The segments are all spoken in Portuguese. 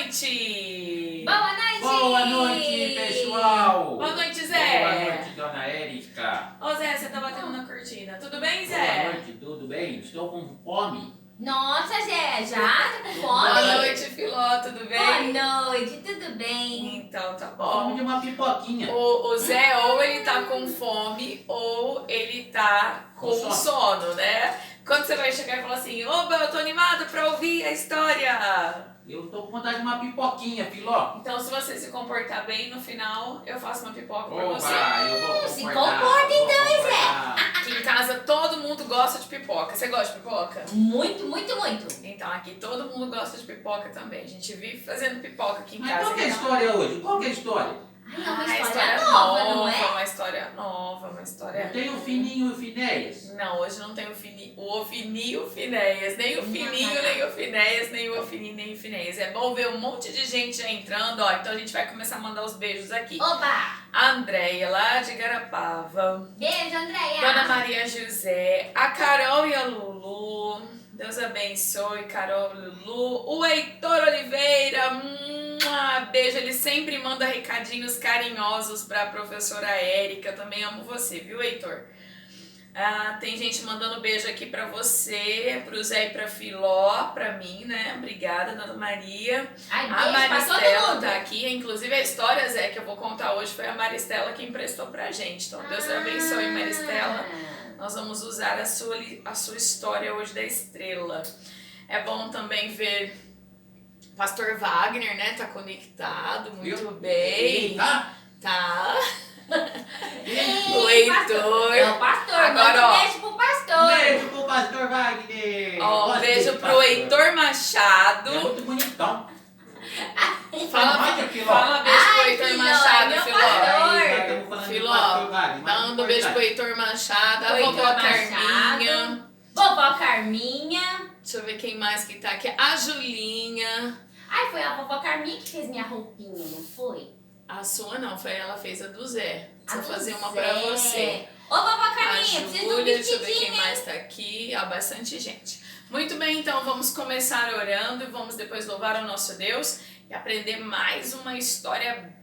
noite! Boa noite! Boa noite, pessoal! Boa noite, Zé! Boa noite, dona Érica! Ô Zé, você tá batendo na cortina. Tudo bem, Boa Zé? noite, tudo bem? Estou com fome. Nossa, Zé, já? Tá com fome? Boa noite, Filó, tudo bem? Boa noite, tudo bem? Então, tá Fome bom. de uma pipoquinha. O Zé, ou ele tá com fome, ou ele tá com Com sono, né? Quando você vai chegar e falar assim, oba, eu tô animado pra ouvir a história. Eu tô com vontade de uma pipoquinha, Filó. Então, se você se comportar bem, no final, eu faço uma pipoca pra Opa, você. eu vou Se comportar, comporta vou então, hein, Zé? comportar. Aqui em casa, todo mundo gosta de pipoca. Você gosta de pipoca? Muito, muito, muito. Então, aqui todo mundo gosta de pipoca também. A gente vive fazendo pipoca aqui em Mas casa. qual que é a então- história hoje? Qual que é a história? Ai, é uma Ah, história nova, não é? Uma história nova, uma história... Não tem o Fininho e o Finéias? Não, hoje não tem o Ofini e o Finéias. Nem o Fininho, nem o Finéias, nem o Ofini, nem o Finéias. É bom ver um monte de gente já entrando, ó. Então a gente vai começar a mandar os beijos aqui. Oba! A Andréia, lá de Garapava. Beijo, Andréia! Dona Maria José. A Carol e a Lulu. Deus abençoe, Carol e Lulu. O Heitor Oliveira. Beijo, ele sempre manda recadinhos carinhosos pra professora Érica. Também amo você, viu, Heitor? Tem gente mandando beijo aqui pra você, pro Zé e pra Filó, pra mim, né? Obrigada, Dona Maria. Ai, A beijo pra todo Maristela mundo! tá aqui. Inclusive, a história, Zé, que eu vou contar hoje foi a Maristela que emprestou pra gente. Então, Deus abençoe, Maristela. Nós vamos usar a sua história hoje da estrela. É bom também ver Pastor Wagner, né? Tá conectado muito bem. Tá? Tá. Ei, O Heitor. É o pastor, Agora, manda ó. um beijo pro pastor! Beijo pro pastor Wagner. Ó, um Gosto beijo desse pro pastor. Heitor Machado. É muito bonitão. Fala beijo pro Ai, Heitor Filó, Machado, meu Filó. pastor. Aí, nós estamos falando de Filó, pastor Wagner, mas Dando um beijo pro Heitor Machado, a Heitor vovó Machado. Carminha. Vovó Carminha. Deixa eu ver quem mais que tá aqui. A Julinha. Ai, foi a vovó Carminha que fez minha roupinha, não foi? A sua não, foi ela fez a do Zé. A Deixa eu do fazer uma Zé. pra você. Ô, vovó A Carminha, preciso de um Júlia, deixa eu ver vestidinho, quem hein? mais tá aqui. Ó, bastante gente. Muito bem, então vamos começar orando e vamos depois louvar o nosso Deus e aprender mais uma história.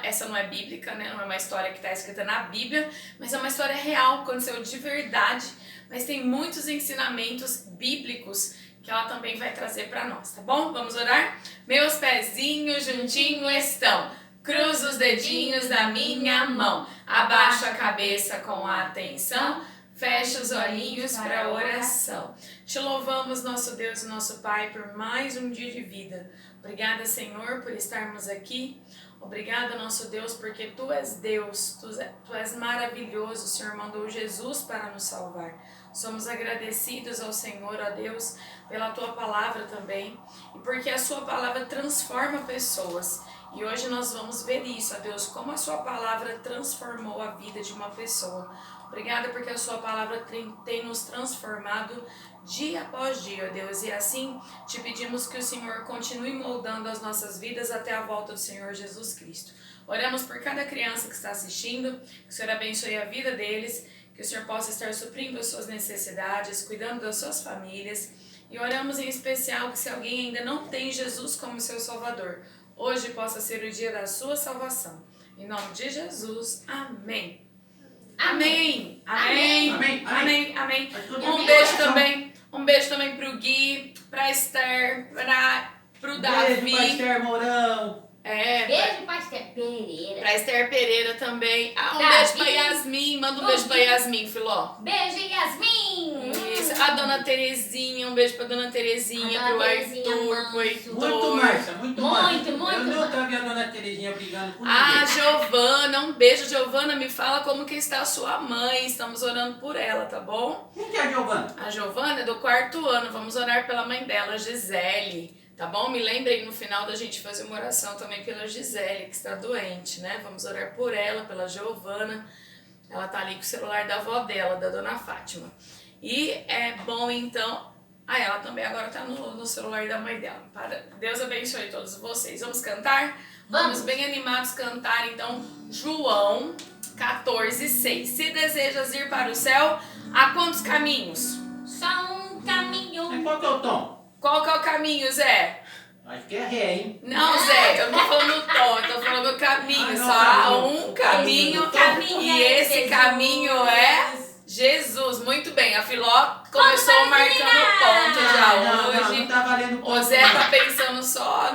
Essa não é bíblica, né? Não é uma história que está escrita na Bíblia, mas é uma história real, aconteceu de verdade. Mas tem muitos ensinamentos bíblicos que ela também vai trazer para nós, tá bom? Vamos orar? Meus pezinhos juntinho estão. Cruzo os dedinhos da minha mão, abaixo a cabeça com atenção, fecha os olhinhos para a oração. Te louvamos, nosso Deus e nosso Pai, por mais um dia de vida. Obrigada, Senhor, por estarmos aqui. Obrigada, nosso Deus, porque Tu és Deus, Tu és maravilhoso. O Senhor mandou Jesus para nos salvar. Somos agradecidos ao Senhor, ó Deus, pela Tua palavra também, e porque a Sua palavra transforma pessoas. E hoje nós vamos ver isso, ó Deus, como a Sua palavra transformou a vida de uma pessoa. Obrigada porque a Sua palavra tem nos transformado dia após dia, ó Deus. E assim te pedimos que o Senhor continue moldando as nossas vidas até a volta do Senhor Jesus Cristo. Oramos por cada criança que está assistindo, que o Senhor abençoe a vida deles, que o Senhor possa estar suprindo as suas necessidades, cuidando das suas famílias. E oramos em especial que se alguém ainda não tem Jesus como seu Salvador, hoje possa ser o dia da sua salvação. Em nome de Jesus, amém. Amém. Amém. Amém. Amém. Amém. Faz tudo Um bem. beijo também pro Gui, pra Esther, pro Beijo pra Davi. Esther Mourão. Beijo, pastor Pereira. Pra Esther Pereira também. Um Davi. beijo pra Yasmin. Manda um beijo pra Yasmin, Filó. Beijo, Yasmin. Isso. A Dona Terezinha, um beijo pra Dona Terezinha, A pro Dona Terezinha, Arthur, pro manso. Heitor. Muito, Márcia, muito, Márcia. muito. Eu nunca vi a dona Terezinha brigando com Ah, ninguém. Giovana, um beijo, Giovana. Me fala como que está a sua mãe. Estamos orando por ela, tá bom? Quem que é a Giovana? A Giovana é do 4º ano. Vamos orar pela mãe dela, Gisele. Tá bom? Me lembrem no final da gente fazer uma oração também pela Gisele, que está doente, né? Vamos orar por ela, pela Giovana. Ela tá ali com o celular da avó dela, da dona Fátima. E é bom então... ela também agora tá no celular da mãe dela. Deus abençoe todos vocês. Vamos cantar? Vamos bem animados cantar então João 14:6. Se desejas ir para o céu, há quantos caminhos? Só um caminho. Mas qual que é o tom? Qual que é o caminho, Zé? Acho que é ré, hein? Não, Zé, eu não tô falando do tom, eu tô falando do caminho. Ah, não, Só há caminho. um caminho, Caminho e é esse Jesus. caminho é Jesus. Muito bem, a Filó começou marcando ponto já hoje. Não tá valendo O ponto. Zé tá pensando só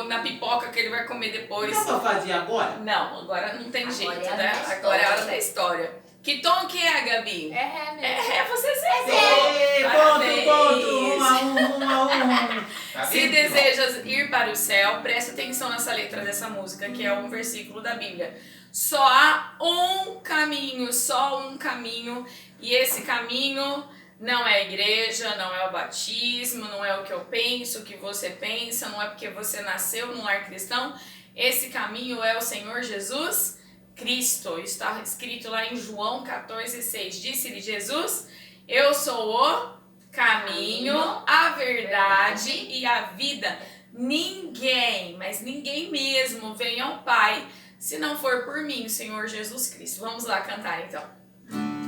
na pipoca que ele vai comer depois. Não dá pra fazer agora? Não, agora não tem Agora jeito, é a né? da Agora é a hora história. da história. Que tom que é, Gabi? É ré mesmo. É ré, você acertou. Ei, Parabéns. ponto, 1-1. Tá Se vendo, desejas ir para o céu, presta atenção nessa letra dessa música, que é um versículo da Bíblia. Só há um caminho, só um caminho, e esse caminho não é a igreja, não é o batismo, não é o que eu penso, o que você pensa, não é porque você nasceu num lar cristão. Esse caminho é o Senhor Jesus Cristo. Está escrito lá em João 14,6. Disse-lhe Jesus: eu sou o caminho, a verdade e a vida. Ninguém, mas ninguém mesmo, vem ao Pai se não for por mim, Senhor Jesus Cristo. Vamos lá cantar então.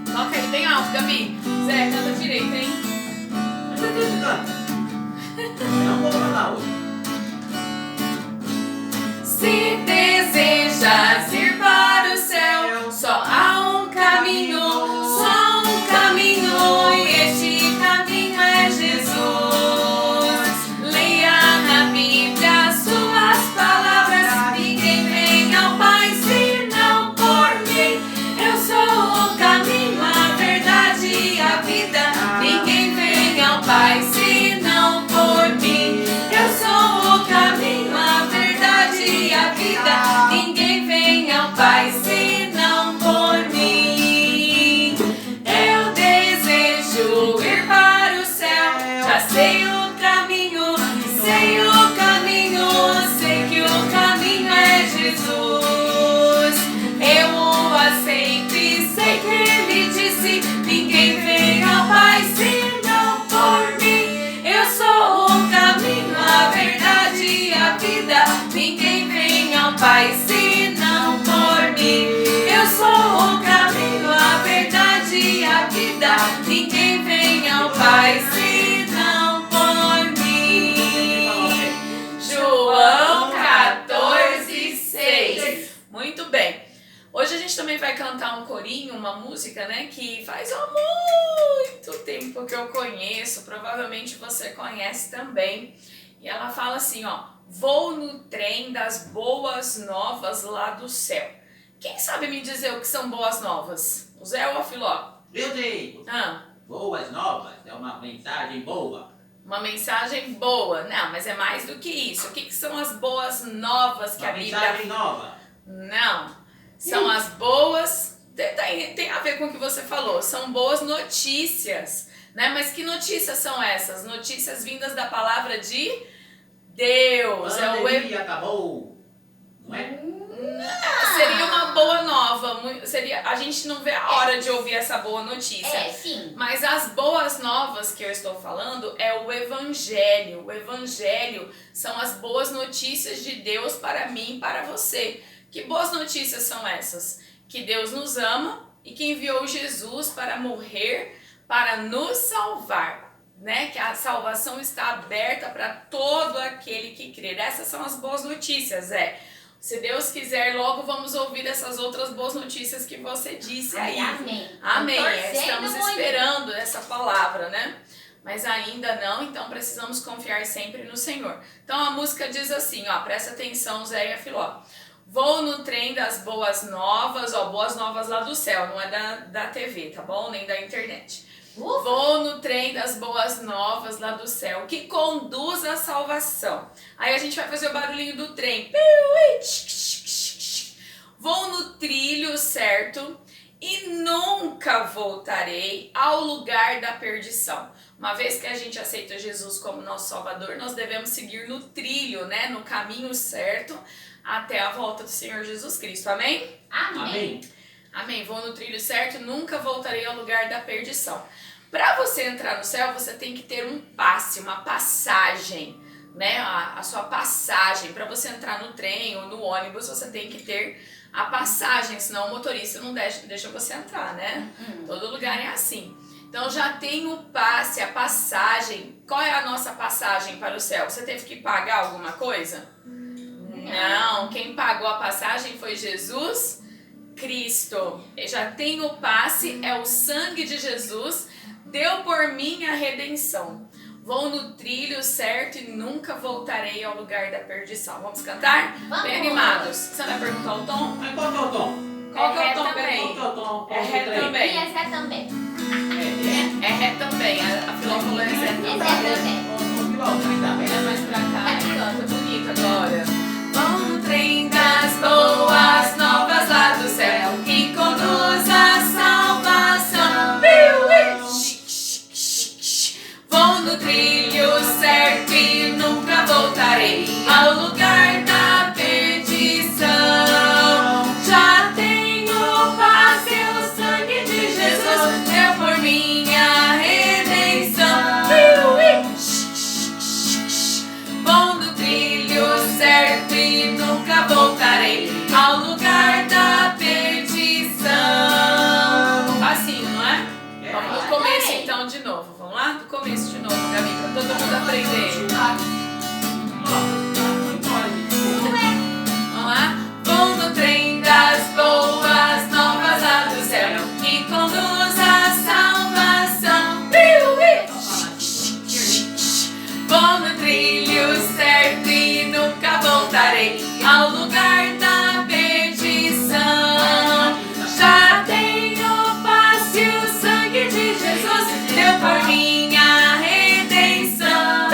Toca aí bem alto, Gabi. Zé, canta direito, hein? Não vou falar hoje. Se desejas ir para o céu, só há um caminho, só um caminho, e este caminho é Jesus. Leia na Bíblia suas palavras, ninguém vem ao Pai senão por mim. Eu sou o caminho, a verdade e a vida, ninguém vem ao Pai senão por mim. Eu sou o caminho, a verdade e a vida, ninguém vem ao Pai senão por mim. Eu desejo ir para o céu, já sei o caminho, sei o caminho, sei que o caminho é Jesus. Eu o aceito e sei que ele disse: ninguém vem ao Pai senão por mim. Eu sou o caminho, a verdade e a vida, ninguém vem ao Pai senão por mim. Eu sou o caminho, a verdade e a vida, ninguém vem ao Pai senão por mim. João 14,6. Muito bem. Hoje a gente também vai cantar um corinho, uma música, né, que faz há muito tempo que eu conheço, provavelmente você conhece também. E ela fala assim, ó: vou no trem das boas novas lá do céu. Quem sabe me dizer o que são boas novas? O Zé ou a Filó? Eu digo, boas novas é uma mensagem boa. Uma mensagem boa. Não, mas é mais do que isso. O que são as boas novas que Uma a Bíblia... mensagem nova. Não, são as boas... Tem a ver com o que você falou. São boas notícias, né? Mas que notícias são essas? Notícias vindas da palavra de Deus. A pandemia acabou. Não é? Seria uma boa nova. A gente não vê a hora de ouvir essa boa notícia. É, sim. Mas as boas novas que eu estou falando é o Evangelho. O Evangelho são as boas notícias de Deus para mim e para você. Que boas notícias são essas? Que Deus nos ama e que enviou Jesus para morrer, para nos salvar, né? Que a salvação está aberta para todo aquele que crer. Essas são as boas notícias, Se Deus quiser, logo vamos ouvir essas outras boas notícias que você disse aí. Amém. Amém. Torcendo Estamos muito. esperando essa palavra, né? Mas ainda não, então precisamos confiar sempre no Senhor. Então a música diz assim, ó, presta atenção, Zé e a Filó. Vou no trem das boas novas, ó, boas novas lá do céu, não é da TV, tá bom? Nem da internet. Vou no trem das boas novas lá do céu, que conduz à salvação. Aí a gente vai fazer o barulhinho do trem. Vou no trilho certo e nunca voltarei ao lugar da perdição. Uma vez que a gente aceita Jesus como nosso Salvador, nós devemos seguir no trilho, né? No caminho certo até a volta do Senhor Jesus Cristo. Amém? Amém. Amém. Vou no trilho certo, nunca voltarei ao lugar da perdição. Para você entrar no céu, você tem que ter um passe, uma passagem, né? A sua passagem. Para você entrar no trem ou no ônibus, você tem que ter a passagem, senão o motorista não deixa você entrar, né? Todo lugar é assim. Então já tem o passe, a passagem. Qual é a nossa passagem para o céu? Você teve que pagar alguma coisa? Não, quem pagou a passagem foi Jesus Cristo. Já tem o passe, é o sangue de Jesus, deu por mim a redenção. Vou no trilho certo e nunca voltarei ao lugar da perdição. Vamos cantar? Vamos. Bem animados. Você vai perguntar o tom? Mas qual que é o tom? Qual que é o tom também. Qual que é o tom? É ré E também. essa é também. É ré também. A Filó falou é Zé também. Essa é também. O pilotão também. Olha mais pra cá e canta bonito agora. Vão no trem das boas novas lá do céu que conduz à salvação. Vou no trilho certo e nunca voltarei ao lugar da perdição. Já tenho passe, o sangue de Jesus deu por minha redenção. Vou no trilho certo e nunca voltarei ao lugar da perdição. Facinho, não é? Vamos do começo então de novo. Vamos lá? Do começo de novo, Gabi, pra todo mundo aprender. Vamos lá? Vou no trem das boas novas lá do céu que conduz à salvação. Vou no trilho certo e nunca voltarei ao lugar da perdição. Já tenho passe, o sangue de Jesus deu por minha redenção.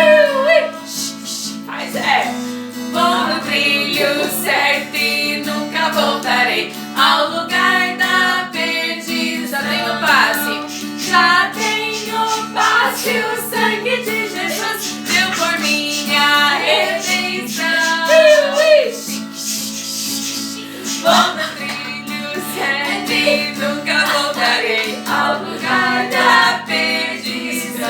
Faz Vou no trilho certo e nunca voltarei ao lugar da perdição. Já tenho passe, já tenho passe, o sangue de Jesus deu por minha redenção. Vou no trilho certo e nunca voltarei ao lugar da perdição.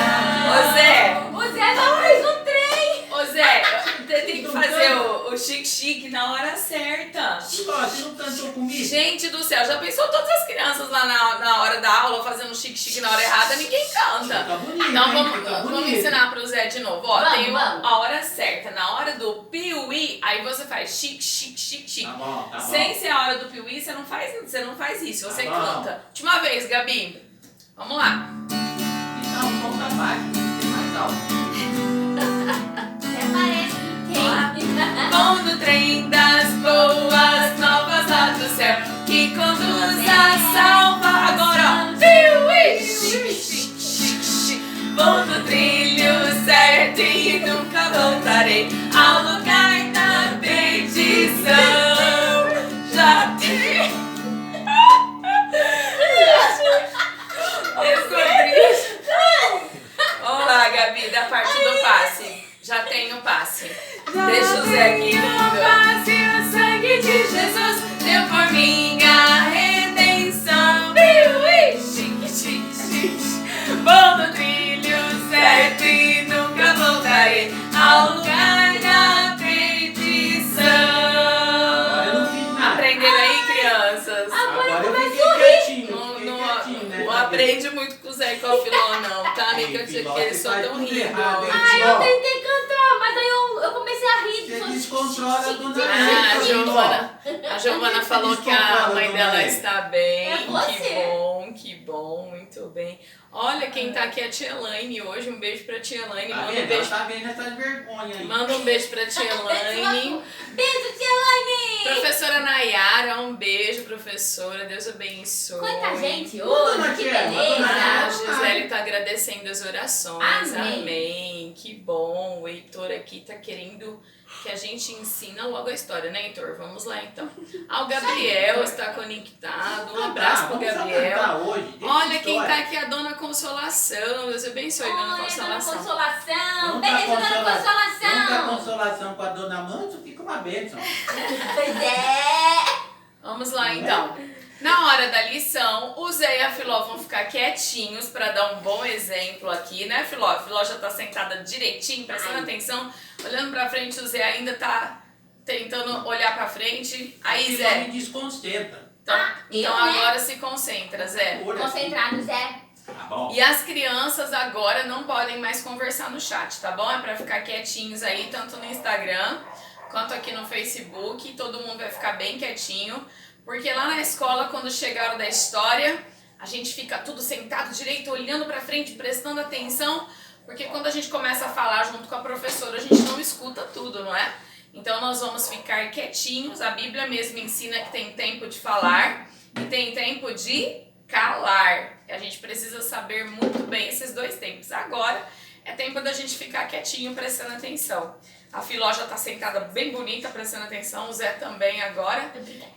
Ô Zé, O Zé não fez um trem. ô Zé, você tem que fazer o chique-chique na hora certa. Você não cantou comigo? Gente do céu, já pensou todas as crianças lá na hora da aula fazendo chique-chique na hora errada? Ninguém canta. Tá bonito, Então hein? vamos, Tá vamos bonito. ensinar pro Zé de novo. Ó, Vamos, tem vamos. a hora certa. Na hora do piuí, aí você faz chique, chique, chique, chique. Tá bom, tá bom. Sem ser a hora do piuí, você não faz isso. Você Tá bom. canta. Última vez, Gabi. Vamos lá. Então, vamos pra baixo. Tem mais alto. Até parece que tem. Vou no trem das boas novas lá do céu que conduz a salva. Agora, ó. Vou no trilho certo e nunca voltarei ao lugar da perdição. Já tive. Vamos lá, Gabi, da parte do passe. Já tem o passe. Deixa o Zé aqui, lindo. Passe, o sangue de Jesus deu por minha redenção. Vou no trilho certo e nunca voltarei ao lugar da perdição. Agora eu não fiz nada. Aprenderam aí, crianças? Agora eu fiquei quietinho. Não, Fiquei não, quietinho, né? não aprende muito com o Zé e com a Filó, não, tá? Nem que eu dizer que eles só Filó, tão você faz tudo rindo. errado, hein? Ai, eu tentei cantar, mas aí eu comecei a rir. Você descontrola a dona Ah, Rita. a Giovana falou que a mãe dela está bem. É você. Que bom, muito bem. Olha quem tá aqui é a Tia Elaine hoje. Um beijo pra Tia Elaine. Tá Manda um vendo? Ela beijo. tá vendo essa vergonha aí. Manda um beijo pra Tia Elaine. Beijo, Tia Elaine. Professora Nayara, um beijo, professora. Deus abençoe. Quanta gente Dona hoje, que Tia, Ah, a beleza. Gisele tá agradecendo as orações. Amém. Amém. Que bom. O Heitor aqui tá querendo que a gente ensina logo a história, né, Heitor? Vamos lá, então. Ah, o Gabriel está conectado. Um abraço pro Vamos Gabriel. cantar hoje. Deixa Olha a quem tá história. aqui, a Dona Consolação. Deus abençoe, Dona Oi, Dona Consolação. Consolação. Não Beijo, Dona Não tá Consolação. consolação com a dona Manso, fica uma bênção. Pois é. Vamos lá, então. Na hora da lição, o Zé e a Filó vão ficar quietinhos para dar um bom exemplo aqui, né, Filó? A Filó já tá sentada direitinho, prestando atenção, olhando pra frente. O Zé ainda tá tentando olhar pra frente. Aí, Filó Zé, me desconcentra. então eu, né? agora se concentra, Zé. Olha, Concentrado, Zé. Tá bom. E as crianças agora não podem mais conversar no chat, tá bom? É pra ficar quietinhos aí, tanto no Instagram quanto aqui no Facebook. Todo mundo vai ficar bem quietinho, porque lá na escola, quando chega a hora da história, a gente fica tudo sentado direito, olhando pra frente, prestando atenção, porque quando a gente começa a falar junto com a professora, a gente não escuta tudo, não é? Então nós vamos ficar quietinhos. A Bíblia mesmo ensina que tem tempo de falar e tem tempo de calar. A gente precisa saber muito bem esses dois tempos. Agora é tempo da gente ficar quietinho, prestando atenção. A Filó já está sentada bem bonita, prestando atenção. O Zé também agora.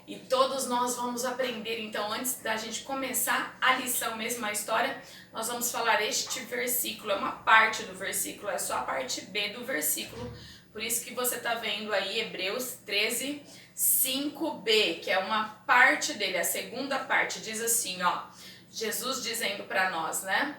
E todos nós vamos aprender. Então, antes da gente começar a lição mesmo, a história, nós vamos falar este versículo. É uma parte do versículo, é só a parte B do versículo. Por isso que você está vendo aí Hebreus 13, 5b, que é uma parte dele, a segunda parte. Diz assim, ó, Jesus dizendo para nós, né?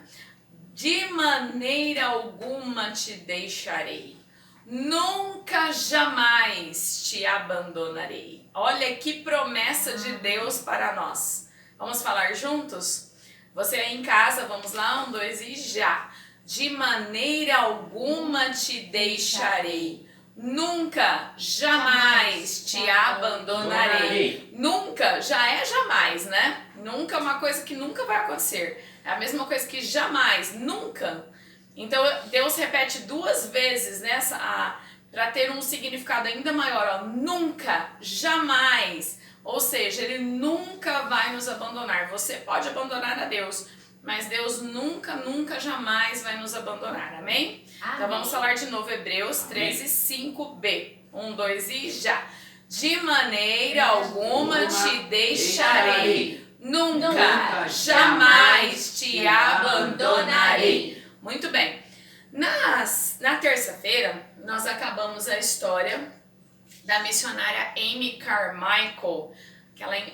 De maneira alguma te deixarei, nunca jamais te abandonarei. Olha que promessa de Deus para nós. Vamos falar juntos? Você aí em casa, vamos lá, 1, 2 e já. De maneira alguma te deixarei, nunca, jamais te abandonarei. Nunca já é jamais, né? Nunca é uma coisa que nunca vai acontecer. É a mesma coisa que jamais, nunca. Então Deus repete 2 vezes nessa para ter um significado ainda maior. Ó, nunca, jamais. Ou seja, Ele nunca vai nos abandonar. Você pode abandonar a Deus, mas Deus nunca, nunca, jamais vai nos abandonar. Amém? Amém. Então vamos falar de novo Hebreus 13, 5b. 1, 2 e já. De maneira alguma te deixarei, nunca, jamais te abandonarei. Muito bem. Na terça-feira, nós acabamos a história da missionária Amy Carmichael,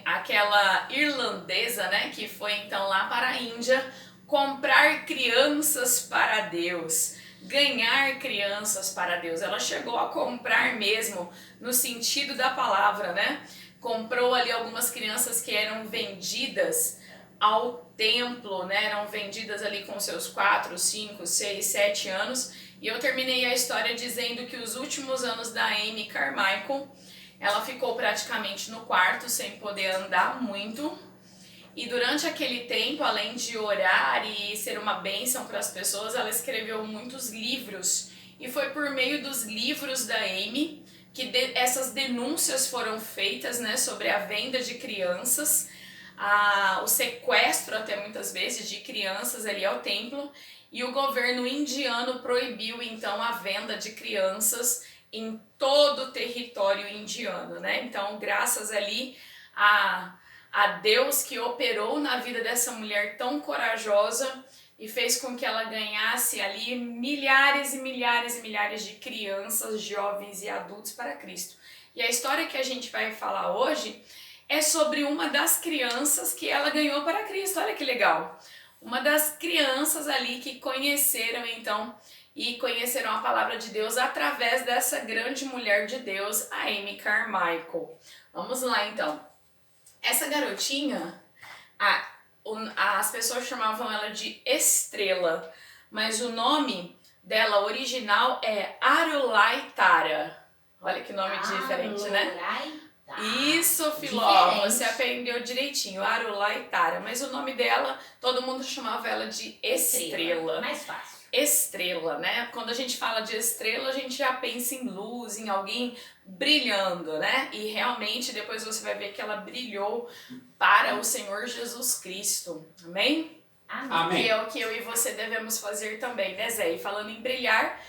aquela irlandesa, né, que foi então lá para a Índia comprar crianças para Deus, ganhar crianças para Deus. Ela chegou a comprar mesmo, no sentido da palavra, né? Comprou ali algumas crianças que eram vendidas ao templo, né? Eram vendidas ali com seus 4, 5, 6, 7 anos. E eu terminei a história dizendo que os últimos anos da Amy Carmichael, ela ficou praticamente no quarto, sem poder andar muito. E durante aquele tempo, além de orar e ser uma bênção para as pessoas, ela escreveu muitos livros. E foi por meio dos livros da Amy que essas denúncias foram feitas, né, sobre a venda de crianças, o sequestro até muitas vezes de crianças ali ao templo. E o governo indiano proibiu então a venda de crianças em todo o território indiano, né? Então, graças ali a Deus que operou na vida dessa mulher tão corajosa e fez com que ela ganhasse ali milhares e milhares e milhares de crianças, jovens e adultos para Cristo. E a história que a gente vai falar hoje é sobre uma das crianças que ela ganhou para Cristo. Olha que legal! Uma das crianças ali que conheceram então e conheceram a palavra de Deus através dessa grande mulher de Deus, a Amy Carmichael. Vamos lá então. Essa garotinha, as pessoas chamavam ela de Estrela, mas o nome dela original é Arulai Tara. Olha que nome diferente, né? Isso, Filó, você aprendeu direitinho, Arulai Tara, mas o nome dela, todo mundo chamava ela de Estrela. Mais fácil. Estrela, né? Quando a gente fala de estrela, a gente já pensa em luz, em alguém brilhando, né? E realmente depois você vai ver que ela brilhou para o Senhor Jesus Cristo. Amém? Amém. Que é o que eu e você devemos fazer também, né, Zé? E falando em brilhar,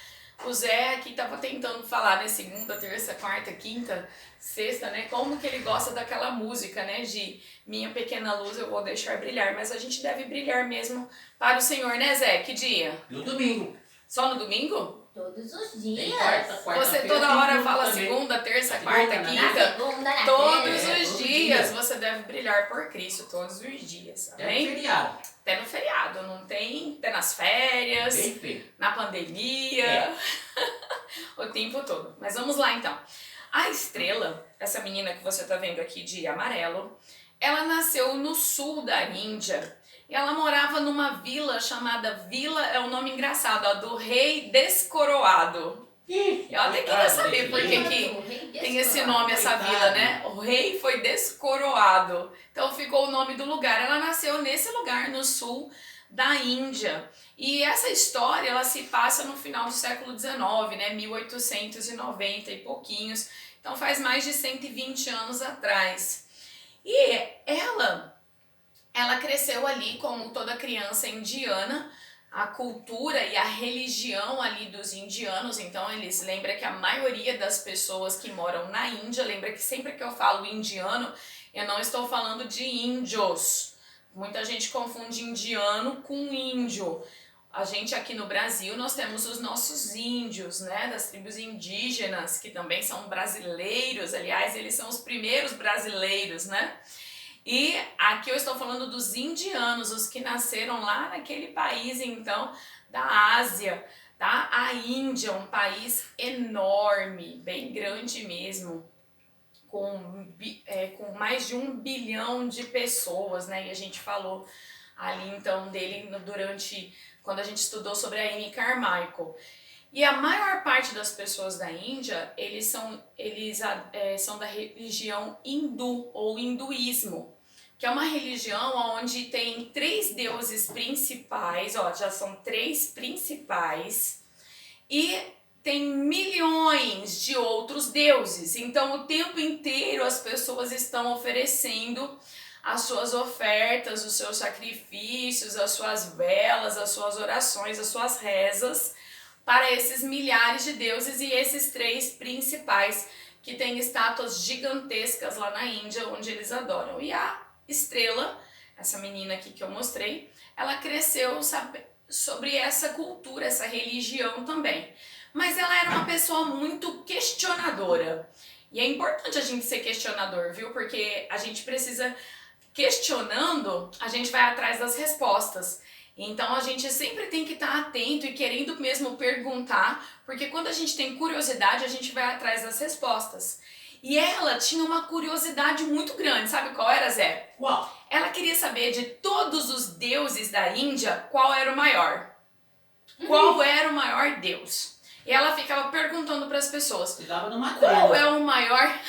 o Zé aqui estava tentando falar, né? Segunda, terça, quarta, quinta, sexta, né? Como que ele gosta daquela música, né? De Minha Pequena Luz Eu Vou Deixar Brilhar. Mas a gente deve brilhar mesmo para o Senhor, né, Zé? Que dia? No domingo. Só no domingo? Todos os Tem dias. Você toda hora fala também. segunda, terça, quarta, Segunda, né? Na quinta. segunda, na Todos terça. os todo dias dia. você deve brilhar por Cristo, todos os dias, É amém? feriado. Até no feriado, não tem? Até nas férias, Bem feio. na pandemia, o tempo todo. Mas vamos lá então. A Estrela, essa menina que você tá vendo aqui de amarelo, ela nasceu no sul da Índia. E ela morava numa vila chamada Vila, é um nome engraçado, ó, do Rei Descoroado. Eu até queria saber por que tem esse nome, essa vila, né? O rei foi descoroado. Então ficou o nome do lugar. Ela nasceu nesse lugar, no sul da Índia. E essa história, ela se passa no final do século XIX, né? 1890 e pouquinhos. Então faz mais de 120 anos atrás. E ela cresceu ali como toda criança indiana. A cultura e a religião ali dos indianos, então eles lembram que a maioria das pessoas que moram na Índia, lembra que sempre que eu falo indiano, eu não estou falando de índios. Muita gente confunde indiano com índio. A gente aqui no Brasil, nós temos os nossos índios, né, das tribos indígenas, que também são brasileiros, aliás, eles são os primeiros brasileiros, né? E aqui eu estou falando dos indianos, os que nasceram lá naquele país, então, da Ásia, tá? A Índia, um país enorme, bem grande mesmo, com mais de 1 bilhão de pessoas, né? E a gente falou ali, então, dele quando a gente estudou sobre a Amy Carmichael. E a maior parte das pessoas da Índia, eles são da religião hindu ou hinduísmo, que é uma religião onde tem 3 deuses principais, ó, já são 3 principais, e tem milhões de outros deuses. Então o tempo inteiro as pessoas estão oferecendo as suas ofertas, os seus sacrifícios, as suas velas, as suas orações, as suas rezas, para esses milhares de deuses e esses 3 principais que têm estátuas gigantescas lá na Índia, onde eles adoram. E a Estrela, essa menina aqui que eu mostrei, ela cresceu sobre essa cultura, essa religião também. Mas ela era uma pessoa muito questionadora. E é importante a gente ser questionador, viu? Porque a gente precisa, questionando, a gente vai atrás das respostas. Então a gente sempre tem que estar atento e querendo mesmo perguntar, porque quando a gente tem curiosidade, a gente vai atrás das respostas. E ela tinha uma curiosidade muito grande, sabe qual era, Zé? Qual? Ela queria saber de todos os deuses da Índia, qual era o maior. Qual era o maior deus? E ela ficava perguntando para as pessoas, Precisava de uma qual trena. é o maior...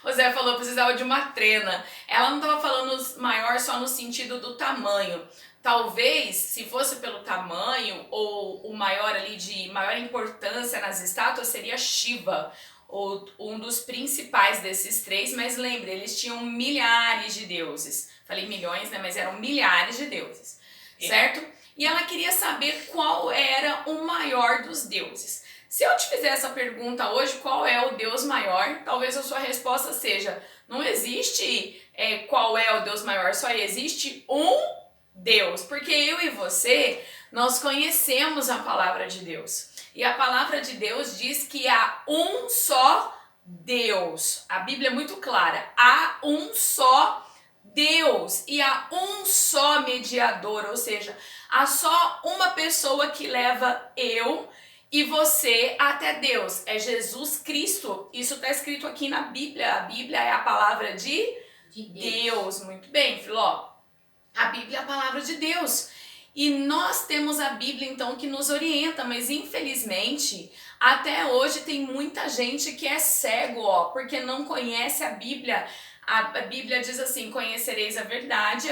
O Zé falou que precisava de uma trena. Ela não estava falando maior só no sentido do tamanho. Talvez, se fosse pelo tamanho, ou o maior ali de maior importância nas estátuas, seria Shiva, ou um dos principais desses 3, mas lembre, eles tinham milhares de deuses. Falei milhões, né? Mas eram milhares de deuses, certo? E ela queria saber qual era o maior dos deuses. Se eu te fizer essa pergunta hoje, qual é o Deus maior? Talvez a sua resposta seja, não existe qual é o Deus maior, só existe um Deus. Porque eu e você, nós conhecemos a palavra de Deus. E a palavra de Deus diz que há um só Deus. A Bíblia é muito clara. Há um só Deus e há um só mediador. Ou seja, há só uma pessoa que leva eu e você até Deus. É Jesus Cristo. Isso está escrito aqui na Bíblia. A Bíblia é a palavra de Deus. Muito bem, Filó. A Bíblia é a palavra de Deus. E nós temos a Bíblia, então, que nos orienta, mas infelizmente, até hoje tem muita gente que é cego, ó, porque não conhece a Bíblia. A Bíblia diz assim, conhecereis a verdade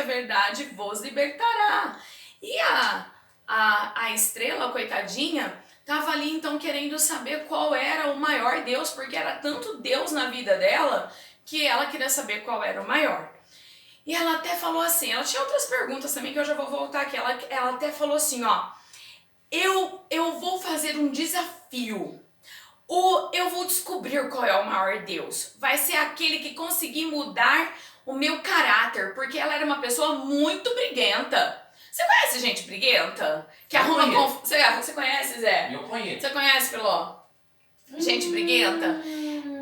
vos libertará. E a Estrela, coitadinha, tava ali, então, querendo saber qual era o maior Deus, porque era tanto Deus na vida dela, que ela queria saber qual era o maior. E ela até falou assim, ela tinha outras perguntas também que eu já vou voltar aqui. Ela até falou assim, ó, eu vou fazer um desafio. Eu vou descobrir qual é o maior Deus. Vai ser aquele que conseguir mudar o meu caráter, porque ela era uma pessoa muito briguenta. Você conhece gente briguenta? Que arruma confusão. Você conhece, Zé? Eu conheço. Você conhece, Filó? Gente briguenta?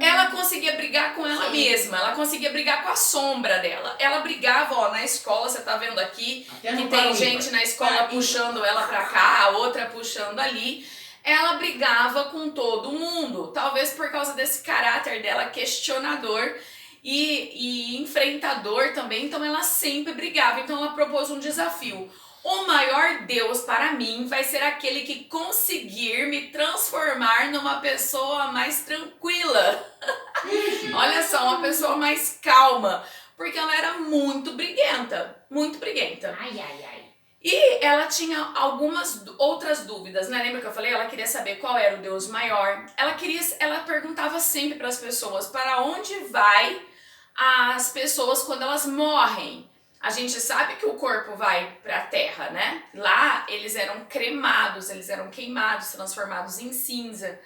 Ela conseguia brigar com ela mesma, ela conseguia brigar com a sombra dela. Ela brigava, ó, na escola, você tá vendo aqui, que tem gente na escola puxando ela pra cá, a outra puxando ali. Ela brigava com todo mundo, talvez por causa desse caráter dela questionador. e enfrentador também, então ela sempre brigava. Então ela propôs um desafio. O maior Deus para mim vai ser aquele que conseguir me transformar numa pessoa mais tranquila. Olha só, uma pessoa mais calma. Porque ela era muito briguenta. Muito briguenta. Ai, ai, ai. E ela tinha algumas outras dúvidas, né? Lembra que eu falei? Ela queria saber qual era o Deus maior. Ela perguntava sempre para as pessoas para onde vai as pessoas quando elas morrem. A gente sabe que o corpo vai para a terra, né? Lá eles eram cremados, eles eram queimados, transformados em cinza.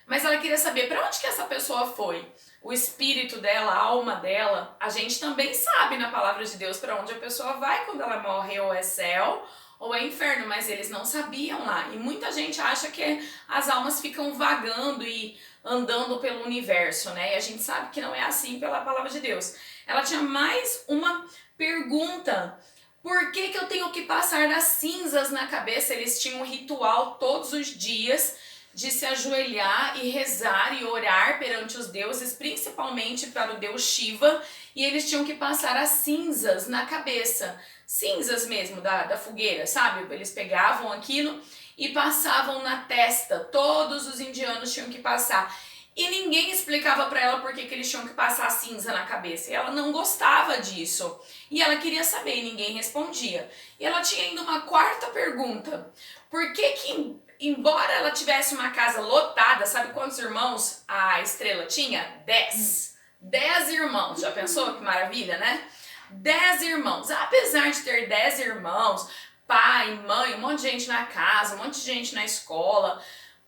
Mas ela queria saber para onde que essa pessoa foi. O espírito dela, a alma dela, a gente também sabe na palavra de Deus para onde a pessoa vai quando ela morre, ou é céu ou é inferno, mas eles não sabiam lá. E muita gente acha que as almas ficam vagando e andando pelo universo, né? E a gente sabe que não é assim pela palavra de Deus. Ela tinha mais uma pergunta. Por que eu tenho que passar das cinzas na cabeça? Eles tinham um ritual todos os dias de se ajoelhar e rezar e orar perante os deuses, principalmente para o deus Shiva, e eles tinham que passar as cinzas na cabeça, cinzas mesmo da fogueira, sabe? Eles pegavam aquilo e passavam na testa, todos os indianos tinham que passar. E ninguém explicava para ela por que eles tinham que passar cinza na cabeça. E ela não gostava disso. E ela queria saber e ninguém respondia. E ela tinha ainda uma quarta pergunta. Por que embora ela tivesse uma casa lotada, sabe quantos irmãos a Estrela tinha? 10. 10 irmãos. Já pensou que maravilha, né? 10 irmãos. Apesar de ter 10 irmãos, pai, mãe, um monte de gente na casa, um monte de gente na escola,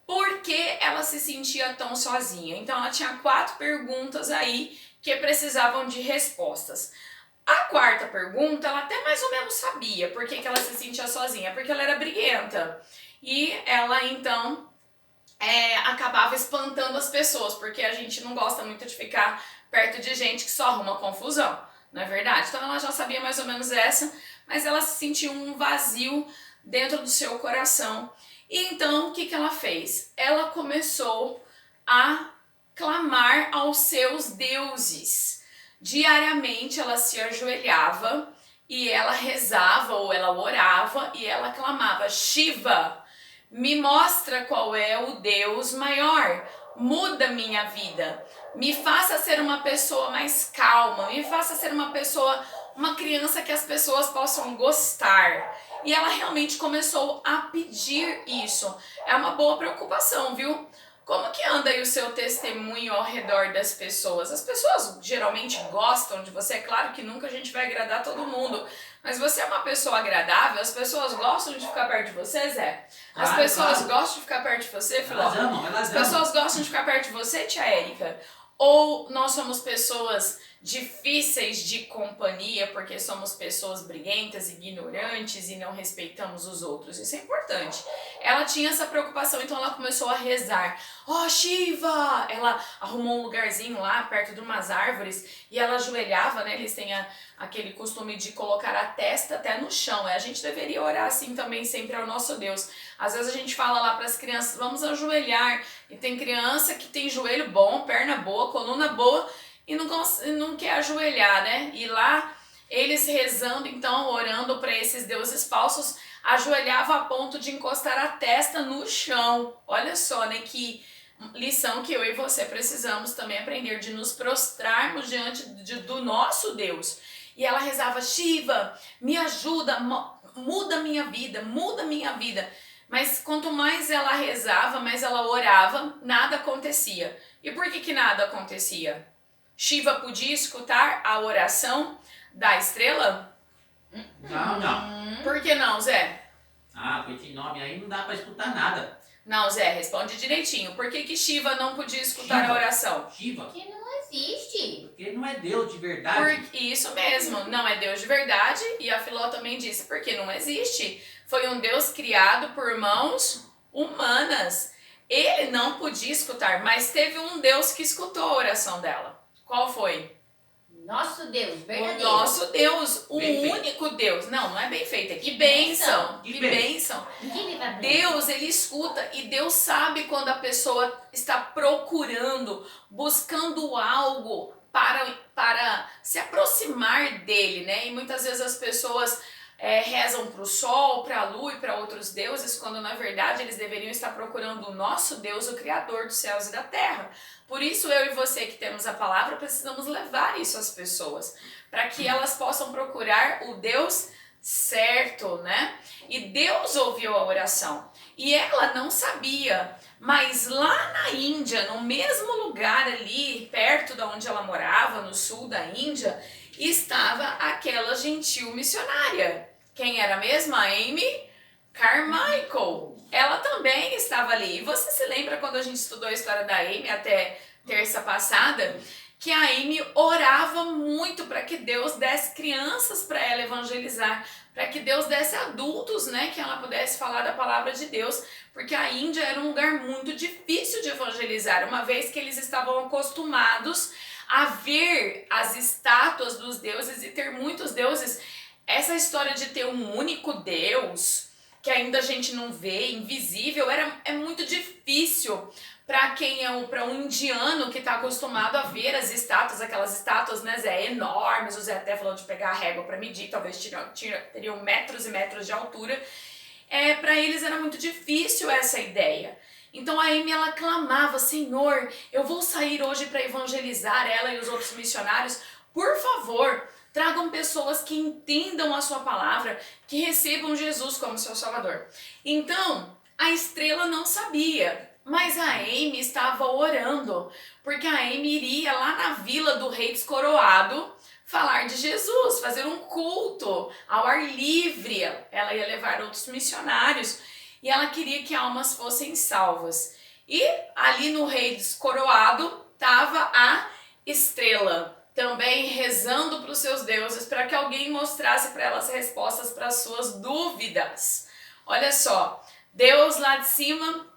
por que ela se sentia tão sozinha? Então ela tinha 4 perguntas aí que precisavam de respostas. A quarta pergunta, ela até mais ou menos sabia por que ela se sentia sozinha, porque ela era briguenta. E ela então acabava espantando as pessoas, porque a gente não gosta muito de ficar perto de gente que só arruma confusão, não é verdade? Então ela já sabia mais ou menos essa, mas ela sentiu um vazio dentro do seu coração. E então, o que ela fez? Ela começou a clamar aos seus deuses. Diariamente ela se ajoelhava e ela rezava ou ela orava e ela clamava: Shiva, me mostra qual é o Deus maior, muda minha vida, me faça ser uma pessoa mais calma, me faça ser uma pessoa, uma criança que as pessoas possam gostar. E ela realmente começou a pedir isso. É uma boa preocupação, viu? Como que anda aí o seu testemunho ao redor das pessoas? As pessoas geralmente gostam de você. É claro que nunca a gente vai agradar todo mundo, mas você é uma pessoa agradável? As pessoas gostam de ficar perto de você, Zé? As pessoas gostam de ficar perto de você, Filó? As pessoas gostam de ficar perto de você, tia Érica? Ou nós somos pessoas difíceis de companhia porque somos pessoas briguentas, ignorantes e não respeitamos os outros? Isso é importante. Ela tinha essa preocupação, então ela começou a rezar. Oh, Shiva! Ela arrumou um lugarzinho lá perto de umas árvores e ela ajoelhava, né? Eles têm aquele costume de colocar a testa até no chão. A gente deveria orar assim também sempre ao nosso Deus. Às vezes a gente fala lá para as crianças: vamos ajoelhar. E tem criança que tem joelho bom, perna boa, coluna boa e não quer ajoelhar, né? E lá eles rezando, então, orando para esses deuses falsos, ajoelhava a ponto de encostar a testa no chão. Olha só, né? Que lição que eu e você precisamos também aprender, de nos prostrarmos diante do nosso Deus. E ela rezava: Shiva, me ajuda, muda minha vida, muda minha vida. Mas quanto mais ela rezava, mais ela orava, nada acontecia. E por que nada acontecia? Shiva podia escutar a oração da estrela? Não. Por que não, Zé? Com esse nome aí não dá pra escutar nada. Não, Zé, responde direitinho. Por que Shiva não podia escutar a oração? Shiva? Porque não existe. Porque não é Deus de verdade. Isso mesmo, não é Deus de verdade. E a Filó também disse: porque não existe. Foi um Deus criado por mãos humanas. Ele não podia escutar, mas teve um Deus que escutou a oração dela. Qual foi? Nosso Deus, verdadeiro. O nosso Deus, o bem único feito. Deus. Não é bem feito, é que bênção. Que bênção. Deus, ele escuta e Deus sabe quando a pessoa está procurando, buscando algo para se aproximar dele, né? E muitas vezes as pessoas rezam para o sol, para a lua e para outros deuses, quando na verdade eles deveriam estar procurando o nosso Deus, o Criador dos céus e da terra. Por isso eu e você que temos a palavra precisamos levar isso às pessoas, para que elas possam procurar o Deus certo, né? E Deus ouviu a oração e ela não sabia, mas lá na Índia, no mesmo lugar ali, perto de onde ela morava, no sul da Índia, estava aquela gentil missionária. Quem era mesmo? A Amy Carmichael. Ela também estava ali. E você se lembra quando a gente estudou a história da Amy até terça passada? Que a Amy orava muito para que Deus desse crianças para ela evangelizar, para que Deus desse adultos, né, que ela pudesse falar da palavra de Deus, porque a Índia era um lugar muito difícil de evangelizar, uma vez que eles estavam acostumados a ver as estátuas dos deuses e ter muitos deuses. Essa história de ter um único Deus, que ainda a gente não vê, invisível, é muito difícil para para um indiano que está acostumado a ver as estátuas, aquelas estátuas, né, Zé, enormes. O Zé até falou de pegar a régua para medir, talvez teriam metros e metros de altura. Para eles era muito difícil essa ideia. Então a Amy, ela clamava: Senhor, eu vou sair hoje para evangelizar, ela e os outros missionários. Por favor, tragam pessoas que entendam a sua palavra, que recebam Jesus como seu Salvador. Então, a estrela não sabia, mas a Amy estava orando, porque a Amy iria lá na vila do rei descoroado falar de Jesus, fazer um culto ao ar livre. Ela ia levar outros missionários e ela queria que almas fossem salvas. E ali no rei descoroado estava a estrela, também rezando para os seus deuses, para que alguém mostrasse para ela as respostas para as suas dúvidas. Olha só, Deus lá de cima,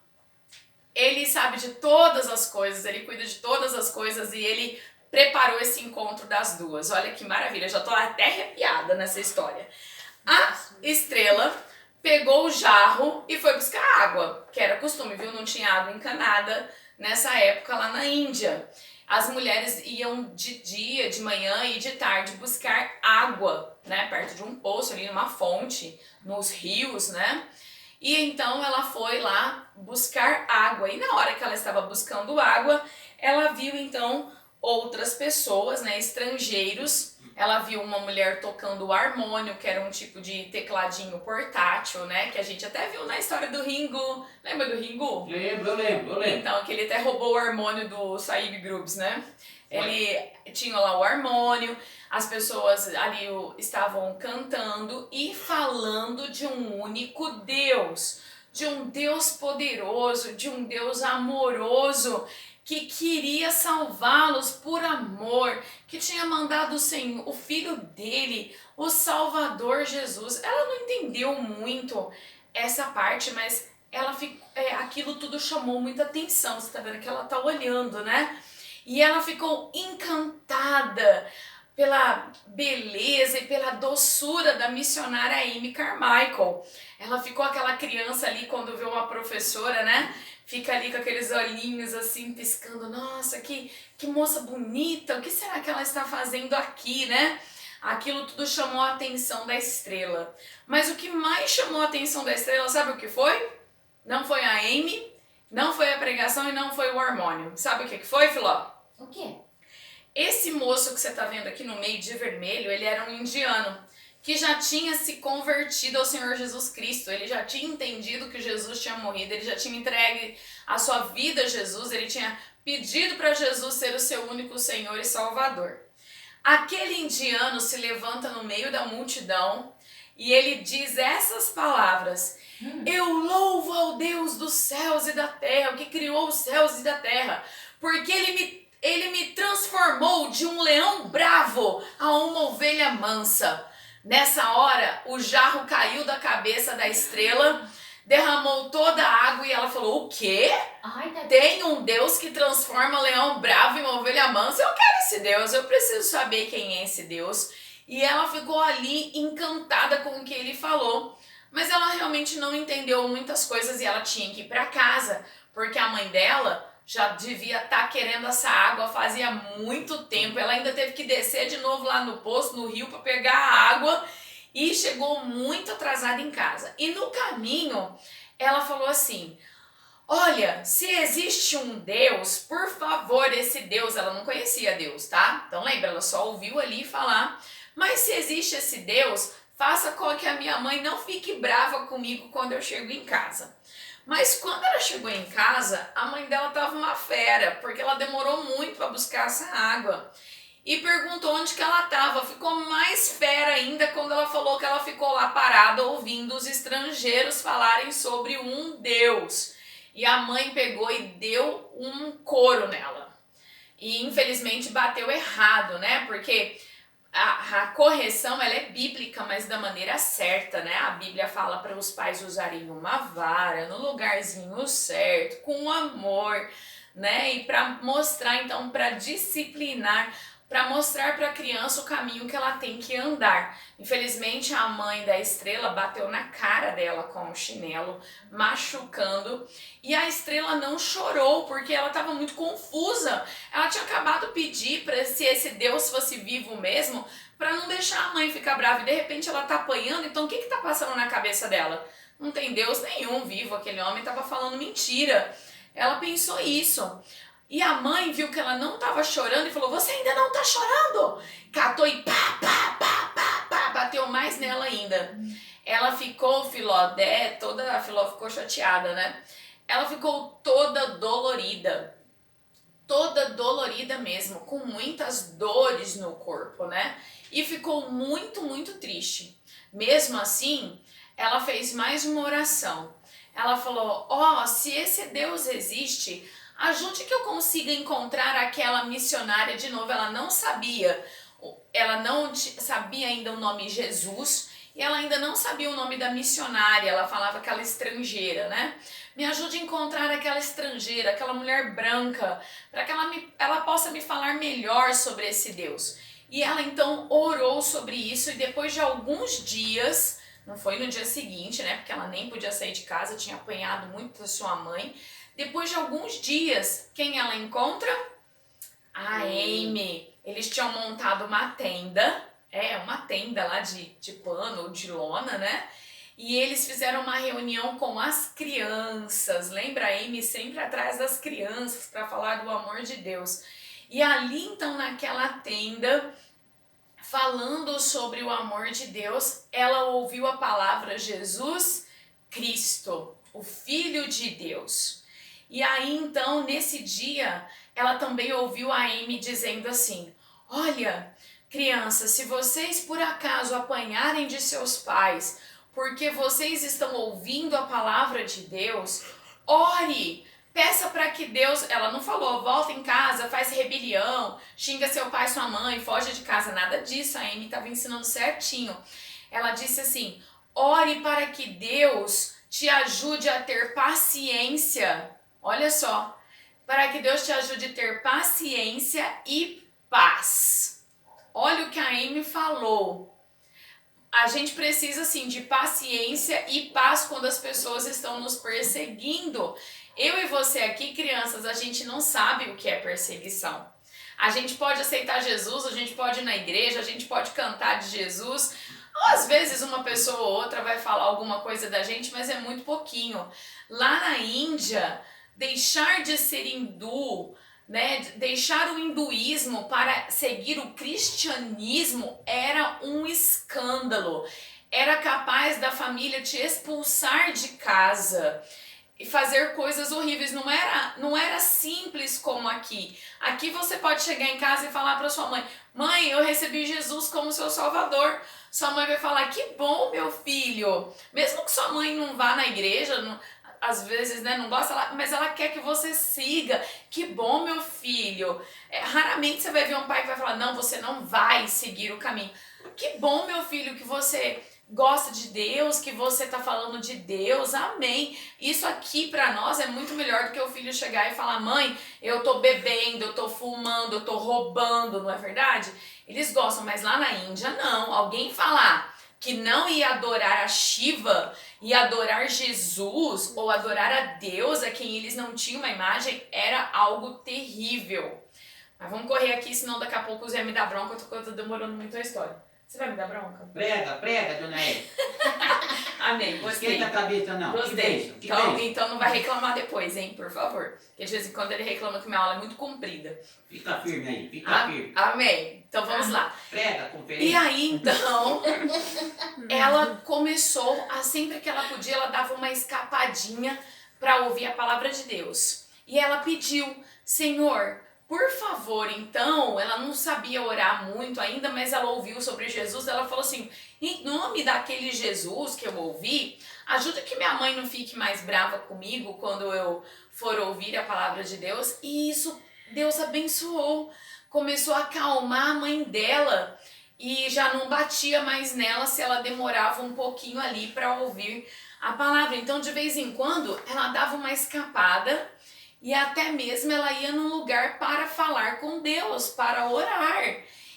ele sabe de todas as coisas, ele cuida de todas as coisas e ele preparou esse encontro das duas. Olha que maravilha, já estou até arrepiada nessa história. A estrela pegou o jarro e foi buscar água, que era costume, viu? Não tinha água encanada nessa época lá na Índia. As mulheres iam de dia, de manhã e de tarde buscar água, né? Perto de um poço, ali numa fonte, nos rios, né? E então ela foi lá buscar água. E na hora que ela estava buscando água, ela viu então outras pessoas, né, estrangeiros. Ela viu uma mulher tocando o harmônio, que era um tipo de tecladinho portátil, né, que a gente até viu na história do Ringo. Lembra do Ringo? Eu lembro. Então, que ele até roubou o harmônio do Saib Groups, né? Ele tinha lá o harmônio, as pessoas ali estavam cantando e falando de um único Deus, de um Deus poderoso, de um Deus amoroso, que queria salvá-los por amor, que tinha mandado o Filho dele, o Salvador Jesus. Ela não entendeu muito essa parte, mas aquilo tudo chamou muita atenção. Você tá vendo que ela tá olhando, né? E ela ficou encantada pela beleza e pela doçura da missionária Amy Carmichael. Ela ficou aquela criança ali quando vê uma professora, né? Fica ali com aqueles olhinhos assim, piscando. Nossa, que moça bonita, o que será que ela está fazendo aqui, né? Aquilo tudo chamou a atenção da estrela. Mas o que mais chamou a atenção da estrela, sabe o que foi? Não foi a Amy, não foi a pregação e não foi o harmônio. Sabe o que foi, Filó? O quê? Esse moço que você está vendo aqui no meio de vermelho, ele era um indiano que já tinha se convertido ao Senhor Jesus Cristo. Ele já tinha entendido que Jesus tinha morrido, ele já tinha entregue a sua vida a Jesus, ele tinha pedido para Jesus ser o seu único Senhor e Salvador. Aquele indiano se levanta no meio da multidão e ele diz essas palavras: Eu louvo ao Deus dos céus e da terra, o que criou os céus e da terra, porque ele me transformou de um leão bravo a uma ovelha mansa. Nessa hora, o jarro caiu da cabeça da estrela, derramou toda a água e ela falou: o quê? Tem um Deus que transforma leão bravo em uma ovelha mansa? Eu quero esse Deus, eu preciso saber quem é esse Deus. E ela ficou ali encantada com o que ele falou. Mas ela realmente não entendeu muitas coisas e ela tinha que ir para casa, porque a mãe dela já devia estar querendo essa água fazia muito tempo. Ela ainda teve que descer de novo lá no poço, no rio, para pegar a água e chegou muito atrasada em casa. E no caminho, ela falou assim: olha, se existe um Deus, por favor, esse Deus, ela não conhecia Deus, tá? Então lembra, ela só ouviu ali falar, mas se existe esse Deus, faça com que a minha mãe não fique brava comigo quando eu chego em casa. Mas quando ela chegou em casa, a mãe dela estava uma fera, porque ela demorou muito para buscar essa água. E perguntou onde que ela estava. Ficou mais fera ainda quando ela falou que ela ficou lá parada ouvindo os estrangeiros falarem sobre um Deus. E a mãe pegou e deu um couro nela. E infelizmente bateu errado, né? Porque a correção ela é bíblica, mas da maneira certa, né? A Bíblia fala para os pais usarem uma vara no lugarzinho certo, com amor, né? E para mostrar, então, para disciplinar, para mostrar para a criança o caminho que ela tem que andar. Infelizmente, a mãe da Estrela bateu na cara dela com o chinelo, machucando, e a Estrela não chorou, porque ela estava muito confusa. Ela tinha acabado de pedir para se esse Deus fosse vivo mesmo, para não deixar a mãe ficar brava, e de repente ela está apanhando, então o que está passando na cabeça dela? Não tem Deus nenhum vivo, aquele homem estava falando mentira. Ela pensou isso. E a mãe viu que ela não estava chorando e falou: você ainda não está chorando? Catou e bateu mais nela ainda. Ela ficou, Filó, a Filó ficou chateada, né? Ela ficou toda dolorida mesmo, com muitas dores no corpo, né? E ficou muito, muito triste. Mesmo assim, ela fez mais uma oração. Ela falou: se esse Deus existe, ajude que eu consiga encontrar aquela missionária de novo. Ela não sabia ainda o nome Jesus, e ela ainda não sabia o nome da missionária. Ela falava aquela estrangeira, né? Me ajude a encontrar aquela estrangeira, aquela mulher branca, para que ela possa me falar melhor sobre esse Deus. E ela então orou sobre isso, e depois de alguns dias, não foi no dia seguinte, né? Porque ela nem podia sair de casa, tinha apanhado muito da sua mãe. Depois de alguns dias, quem ela encontra? A Amy. Eles tinham montado uma tenda lá de pano ou de lona, né? E eles fizeram uma reunião com as crianças. Lembra, a Amy sempre atrás das crianças para falar do amor de Deus. E ali, então, naquela tenda, falando sobre o amor de Deus, ela ouviu a palavra Jesus Cristo, o Filho de Deus. E aí, então, nesse dia, ela também ouviu a Amy dizendo assim: olha, crianças, se vocês por acaso apanharem de seus pais, porque vocês estão ouvindo a palavra de Deus, ore, peça para que Deus... Ela não falou, volta em casa, faz rebelião, xinga seu pai e sua mãe, foge de casa, nada disso. A Amy estava ensinando certinho. Ela disse assim: ore para que Deus te ajude a ter paciência. Olha só, para que Deus te ajude a ter paciência e paz. Olha o que a Amy falou. A gente precisa, assim, de paciência e paz quando as pessoas estão nos perseguindo. Eu e você aqui, crianças, a gente não sabe o que é perseguição. A gente pode aceitar Jesus, a gente pode ir na igreja, a gente pode cantar de Jesus. Às vezes uma pessoa ou outra vai falar alguma coisa da gente, mas é muito pouquinho. Lá na Índia, deixar de ser hindu, né, deixar o hinduísmo para seguir o cristianismo era um escândalo. Era capaz da família te expulsar de casa e fazer coisas horríveis. Não era simples como aqui. Aqui você pode chegar em casa e falar para sua mãe: mãe, eu recebi Jesus como seu salvador. Sua mãe vai falar: que bom, meu filho. Mesmo que sua mãe não vá na igreja, às vezes, né, não gosta, mas ela quer que você siga. Que bom, meu filho. Raramente você vai ver um pai que vai falar: não, você não vai seguir o caminho. Que bom, meu filho, que você gosta de Deus, que você tá falando de Deus. Amém. Isso aqui pra nós é muito melhor do que o filho chegar e falar: mãe, eu tô bebendo, eu tô fumando, eu tô roubando, não é verdade? Eles gostam, mas lá na Índia não. Alguém falar: que não ia adorar a Shiva, ia adorar Jesus ou adorar a Deus, a quem eles não tinham uma imagem, era algo terrível. Mas vamos correr aqui, senão daqui a pouco o Zé me dá bronca, eu tô demorando muito a história. Você vai me dar bronca? Prega, dona Eva. Amém, gostei. Esquenta a cabeça, não. Gostei. Então não vai reclamar depois, hein, por favor. Porque de vez em quando ele reclama que minha aula é muito comprida. Fica firme aí, fica firme. Amém. Então vamos lá. Prega, conferência. E aí, então, ela começou, sempre que ela podia, ela dava uma escapadinha para ouvir a palavra de Deus. E ela pediu, Senhor, por favor, então, ela não sabia orar muito ainda, mas ela ouviu sobre Jesus, ela falou assim, em nome daquele Jesus que eu ouvi, ajuda que minha mãe não fique mais brava comigo quando eu for ouvir a palavra de Deus. E isso, Deus abençoou, começou a acalmar a mãe dela e já não batia mais nela se ela demorava um pouquinho ali para ouvir a palavra. Então, de vez em quando, ela dava uma escapada, e até mesmo ela ia num lugar para falar com Deus, para orar.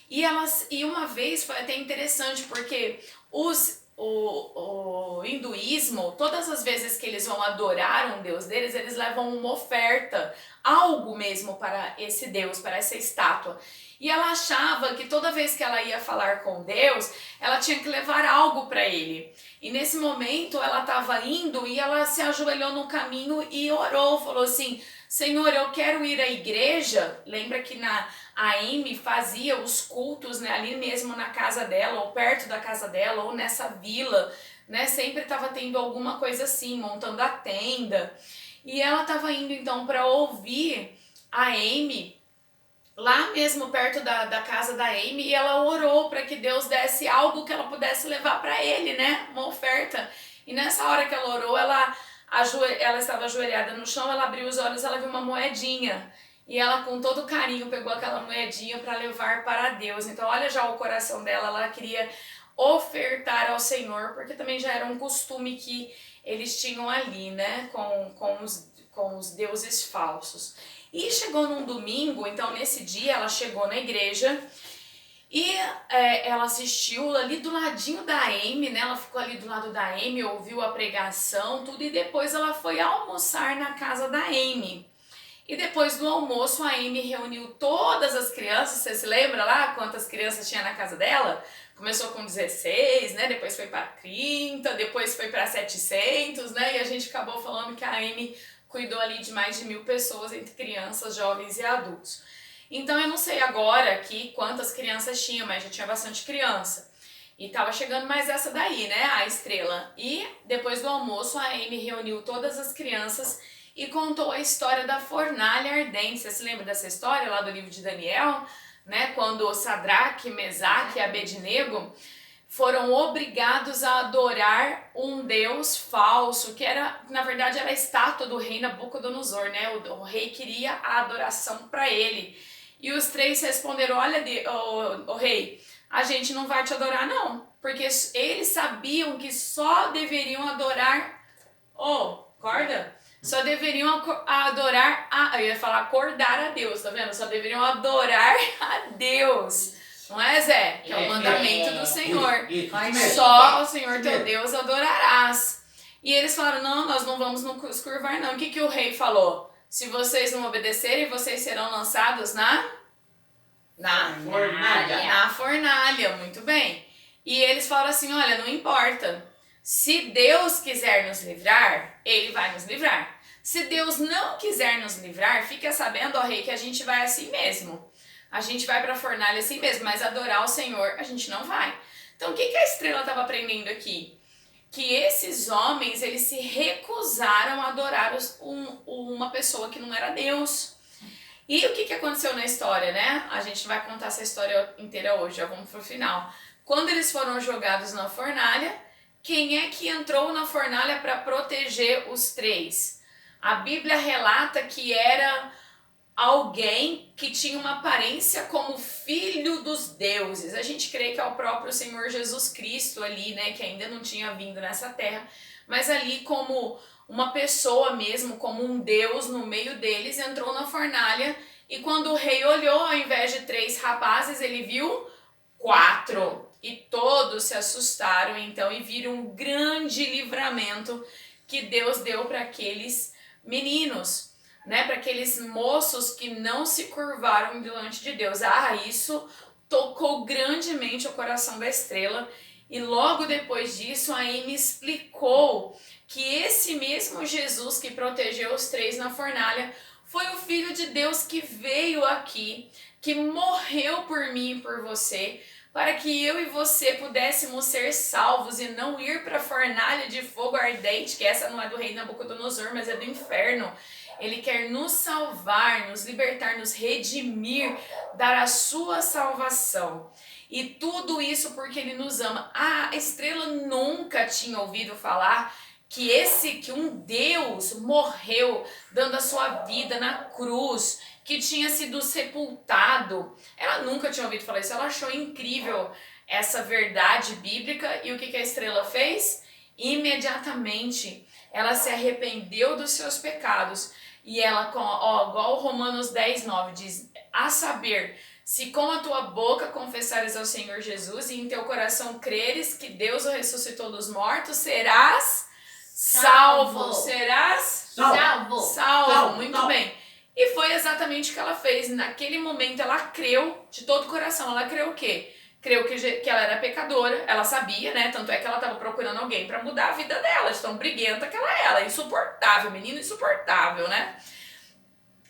E uma vez foi até interessante, porque o hinduísmo, todas as vezes que eles vão adorar um Deus deles, eles levam uma oferta, algo mesmo para esse Deus, para essa estátua. E ela achava que toda vez que ela ia falar com Deus, ela tinha que levar algo para ele. E nesse momento ela estava indo e ela se ajoelhou no caminho e orou, falou assim, Senhor, eu quero ir à igreja. Lembra que a Amy fazia os cultos, né, ali mesmo na casa dela, ou perto da casa dela, ou nessa vila, né, sempre estava tendo alguma coisa assim, montando a tenda. E ela estava indo então para ouvir a Amy, lá mesmo perto da casa da Amy, e ela orou para que Deus desse algo que ela pudesse levar para ele, né, uma oferta. E nessa hora que ela orou, ela estava ajoelhada no chão, ela abriu os olhos, ela viu uma moedinha. E ela com todo carinho pegou aquela moedinha para levar para Deus. Então olha já o coração dela, ela queria ofertar ao Senhor, porque também já era um costume que eles tinham ali, né, com os deuses falsos. E chegou num domingo, então nesse dia ela chegou na igreja e ela assistiu ali do ladinho da Amy, né? Ela ficou ali do lado da Amy, ouviu a pregação, tudo, e depois ela foi almoçar na casa da Amy. E depois do almoço, a Amy reuniu todas as crianças. Você se lembra lá quantas crianças tinha na casa dela? Começou com 16, né? Depois foi para 30, depois foi para 700, né? E a gente acabou falando que a Amy cuidou ali de mais de 1000 pessoas, entre crianças, jovens e adultos. Então eu não sei agora aqui quantas crianças tinha, mas já tinha bastante criança. E tava chegando mais essa daí, né, a estrela. E depois do almoço a Amy reuniu todas as crianças e contou a história da fornalha ardente. Você se lembra dessa história lá do livro de Daniel? Né, quando Sadraque, Mesaque e Abednego foram obrigados a adorar um deus falso, que era, na verdade, era a estátua do rei Nabucodonosor, né? O rei queria a adoração para ele. E os 3 responderam, olha, o rei, a gente não vai te adorar não, porque eles sabiam que só deveriam adorar, acorda? Só deveriam adorar, eu ia falar acordar a Deus, tá vendo? Só deveriam adorar a Deus. Não é, Zé? Que é o mandamento do Senhor. Só o Senhor teu Deus adorarás. E eles falaram, não, nós não vamos nos curvar não. O que o rei falou? Se vocês não obedecerem, vocês serão lançados na fornalha. Na fornalha, muito bem. E eles falaram assim, olha, não importa. Se Deus quiser nos livrar, Ele vai nos livrar. Se Deus não quiser nos livrar, fica sabendo, ó rei, que a gente vai assim mesmo. A gente vai para a fornalha assim mesmo, mas adorar o Senhor a gente não vai. Então o que a estrela estava aprendendo aqui? Que esses homens, eles se recusaram a adorar uma pessoa que não era Deus. E o que aconteceu na história, né? A gente vai contar essa história inteira hoje, já vamos pro final. Quando eles foram jogados na fornalha, quem é que entrou na fornalha para proteger os 3? A Bíblia relata que era alguém que tinha uma aparência como filho dos deuses. A gente crê que é o próprio Senhor Jesus Cristo ali, né, que ainda não tinha vindo nessa terra, mas ali como uma pessoa mesmo, como um deus no meio deles, entrou na fornalha e quando o rei olhou, ao invés de 3 rapazes, ele viu 4. E todos se assustaram então e viram um grande livramento que Deus deu para aqueles meninos, né? Para aqueles moços que não se curvaram diante de Deus. Isso tocou grandemente o coração da Estrela. E logo depois disso, a Amy explicou que esse mesmo Jesus que protegeu os 3 na fornalha foi o Filho de Deus que veio aqui, que morreu por mim e por você, para que eu e você pudéssemos ser salvos e não ir para a fornalha de fogo ardente, que essa não é do rei Nabucodonosor, mas é do inferno. Ele quer nos salvar, nos libertar, nos redimir, dar a sua salvação. E tudo isso porque ele nos ama. A Estrela nunca tinha ouvido falar que um Deus morreu dando a sua vida na cruz, que tinha sido sepultado. Ela nunca tinha ouvido falar isso, ela achou incrível essa verdade bíblica. E o que a Estrela fez? Imediatamente ela se arrependeu dos seus pecados e ela, igual Romanos 10:9 diz, a saber, se com a tua boca confessares ao Senhor Jesus e em teu coração creres que Deus o ressuscitou dos mortos, serás salvo. Serás salvo. Muito bem. E foi exatamente o que ela fez. Naquele momento ela creu de todo o coração. Ela creu o quê? Creu que ela era pecadora, ela sabia, né? Tanto é que ela estava procurando alguém para mudar a vida dela, de tão briguenta que ela era, insuportável, menina insuportável, né?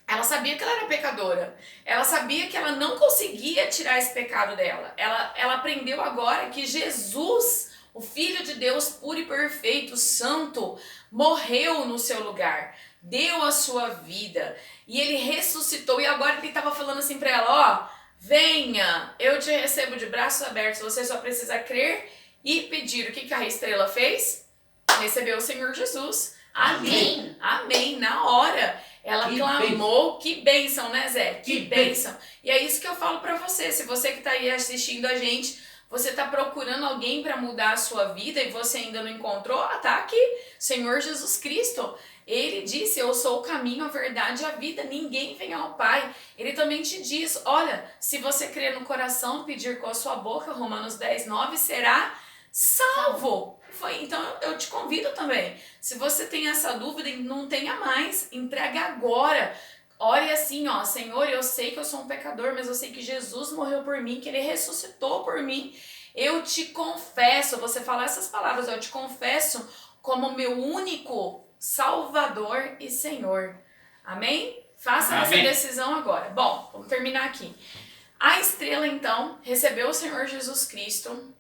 Ela sabia que ela era pecadora, ela sabia que ela não conseguia tirar esse pecado dela. Ela aprendeu agora que Jesus, o Filho de Deus puro e perfeito, santo, morreu no seu lugar, deu a sua vida e ele ressuscitou. E agora ele estava falando assim para ela, venha, eu te recebo de braços abertos, você só precisa crer e pedir. O que a Estrela fez? Recebeu o Senhor Jesus. Ali, amém, na hora. Ela clamou, que bênção, né, Zé? Que bênção. E é isso que eu falo pra você. Se você que tá aí assistindo a gente, você tá procurando alguém para mudar a sua vida e você ainda não encontrou, tá aqui, Senhor Jesus Cristo. Ele disse, eu sou o caminho, a verdade e a vida, ninguém vem ao Pai. Ele também te diz, olha, se você crer no coração, pedir com a sua boca, Romanos 10:9, será salvo. Então eu te convido também, se você tem essa dúvida, não tenha mais, entregue agora. Ore assim, Senhor, eu sei que eu sou um pecador, mas eu sei que Jesus morreu por mim, que ele ressuscitou por mim. Eu te confesso, você fala essas palavras, eu te confesso como meu único Salvador e Senhor. Amém? Faça essa decisão agora. Bom, vamos terminar aqui. A Estrela, então, recebeu o Senhor Jesus Cristo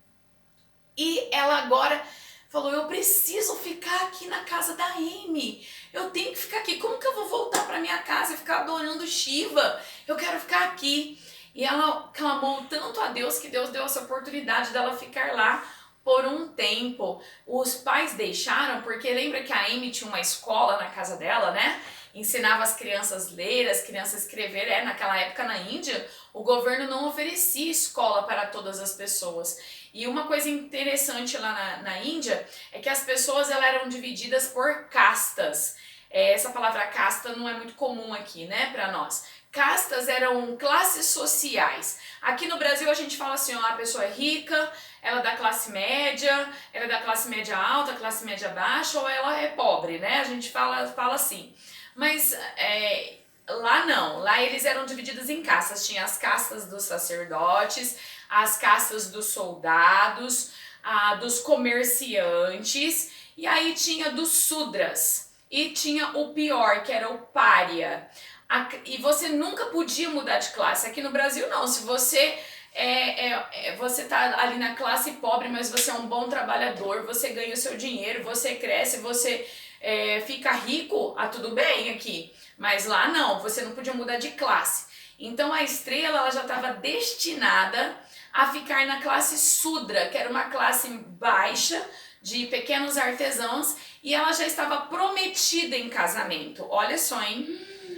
e ela agora falou, eu preciso ficar aqui na casa da Amy. Eu tenho que ficar aqui. Como que eu vou voltar para minha casa e ficar adorando Shiva? Eu quero ficar aqui. E ela clamou tanto a Deus que Deus deu essa oportunidade dela ficar lá por um tempo. Os pais deixaram, porque lembra que a Amy tinha uma escola na casa dela, né? Ensinava as crianças a ler, as crianças a escrever. Naquela época na Índia, o governo não oferecia escola para todas as pessoas. E uma coisa interessante lá na Índia é que as pessoas elas eram divididas por castas. Essa palavra casta não é muito comum aqui, né, para nós. Castas eram classes sociais. Aqui no Brasil a gente fala assim, a pessoa é rica, ela é da classe média, ela é da classe média alta, classe média baixa, ou ela é pobre, né? A gente fala assim. Mas lá não, lá eles eram divididos em castas. Tinha as castas dos sacerdotes, as castas dos soldados, dos comerciantes, e aí tinha dos sudras, e tinha o pior, que era o pária. E você nunca podia mudar de classe. Aqui no Brasil não, se você você tá ali na classe pobre, mas você é um bom trabalhador, você ganha o seu dinheiro, você cresce, você fica rico, tudo bem aqui. Mas lá não, você não podia mudar de classe. Então a Estrela ela já estava destinada a ficar na classe Sudra, que era uma classe baixa de pequenos artesãos, e ela já estava prometida em casamento. Olha só, hein?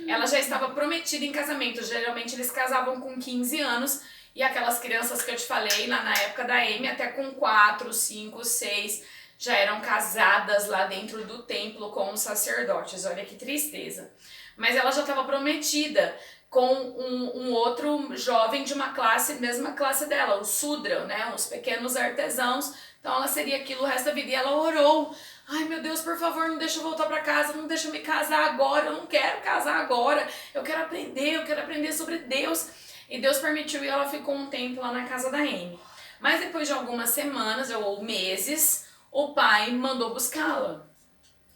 Ela já estava prometida em casamento. Geralmente eles casavam com 15 anos, e aquelas crianças que eu te falei lá na época da Amy, até com 4, 5, 6, já eram casadas lá dentro do templo com os sacerdotes. Olha que tristeza. Mas ela já estava prometida com um outro jovem de uma classe, mesma classe dela, o Sudra, né? Os pequenos artesãos. Então ela seria aquilo o resto da vida. E ela orou. Ai, meu Deus, por favor, não deixa eu voltar para casa, não deixa eu me casar agora, eu não quero casar agora, eu quero aprender sobre Deus. E Deus permitiu e ela ficou um tempo lá na casa da Amy. Mas depois de algumas semanas ou meses, o pai mandou buscá-la.